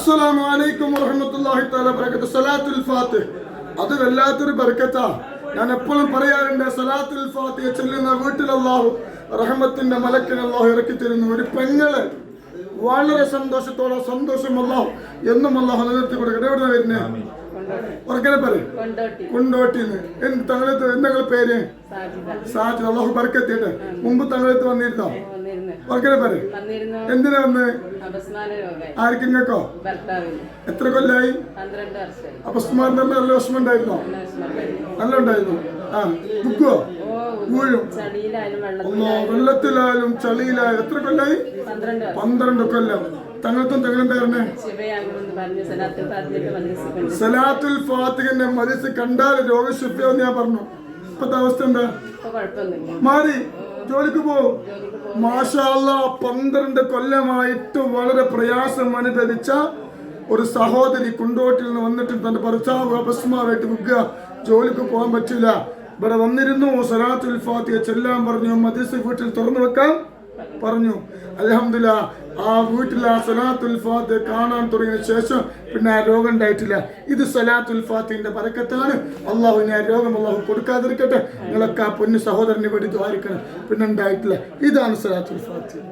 അസ്സലാമു അലൈക്കും വറഹ്മത്തുള്ളാഹി തആല ബറകാത്തു. സലാത്തുൽ ഫാത്തിഹ അത് വല്ലാത്തൊരു ബർക്കത്താ. ഞാൻ എപ്പോഴും പറയാറുണ്ട്, സലാത്തുൽ ഫാത്തിഹ ചൊല്ലുന്ന വീട്ടിൽ അല്ലാഹു റഹ്മത്തിന്റെ മലക്കിനെ അല്ലാഹു ഇറക്കി തരുന്നു. ഒരു പെങ്ങള് വളരെ സന്തോഷത്തോടെ സന്തോഷം അല്ലാഹു എന്നും അല്ലാഹു നിലനിർത്തി കൊടുക്കട്ടെ. എവിടെ വരുന്നേ? ഉറക്കനെ പറയും കൊണ്ടോട്ടിന്ന്. തങ്ങളത്ത് എന്തെങ്കിലും പേര്? സാജിദ്. അല്ലാഹു ബർക്കത്ത് ചെയ്യട്ടെ. മുമ്പ് തങ്ങളത്ത് വന്നിരുന്നോ? ഉറക്കനെ പറയും. എന്തിനാ വന്ന്? ആർക്ക്? ഇങ്ങക്കോ? എത്ര കൊല്ലായി? അപസ്മാരം നല്ല വിഷമം ഉണ്ടായിരുന്നോ? നല്ല ഉണ്ടായിരുന്നു. ആ ബുക്കോ വീഴും വെള്ളത്തിലായാലും ചളിയിലായാലും. എത്ര കൊല്ലായി? 12 കൊല്ലം. തങ്ങൾക്കും തങ്ങളെന്താ പറഞ്ഞേ? സലാത്തുൽ ഫാത്തിഹിന്റെ മജ്‌ലിസ് കണ്ടാൽ രോഗശുദ്ധിയാന്ന് ഞാൻ പറഞ്ഞു. ഇപ്പത്തെ അവസ്ഥ എന്താ? മാറി ജോലിക്ക് പോകും. മാഷാ അല്ലാഹ് 12 കൊല്ലമായിട്ട് വളരെ പ്രയാസം അനുഭവിച്ച ഒരു സഹോദരി കുണ്ടോട്ടിൽ നിന്ന് വന്നിട്ട് തന്റെ ഭർത്താവ് അപസ്മാരായിട്ട് വിൽക്കുക, ജോലിക്ക് പോകാൻ പറ്റില്ല. ഇവിടെ വന്നിരുന്നു, സലാത്തുൽ ഫാത്തിഹ ചെല്ലാൻ പറഞ്ഞു, മദ്രസ വീട്ടിൽ തുറന്നു വെക്കാൻ പറഞ്ഞു. അൽഹംദുലില്ലാഹ് ആ വീട്ടിൽ ആ സലാത്തുൽ ഫാത്തിഹ കാണാൻ തുടങ്ങിയ ശേഷം പിന്നെ ആ രോഗം ഉണ്ടായിട്ടില്ല. ഇത് സലാത്തുൽ ഫാത്തിഹിന്റെ ബറക്കത്താണ്. അള്ളാഹുവിനെ ആ രോഗം അള്ളാഹു കൊടുക്കാതിരിക്കട്ടെ. നിങ്ങളൊക്കെ ആ പൊന്നു സഹോദരനെ വേണ്ടി ദ്വാരിക്കണം. പിന്നെ ഉണ്ടായിട്ടില്ല. ഇതാണ് സലാത്തുൽ ഫാത്തിഹ.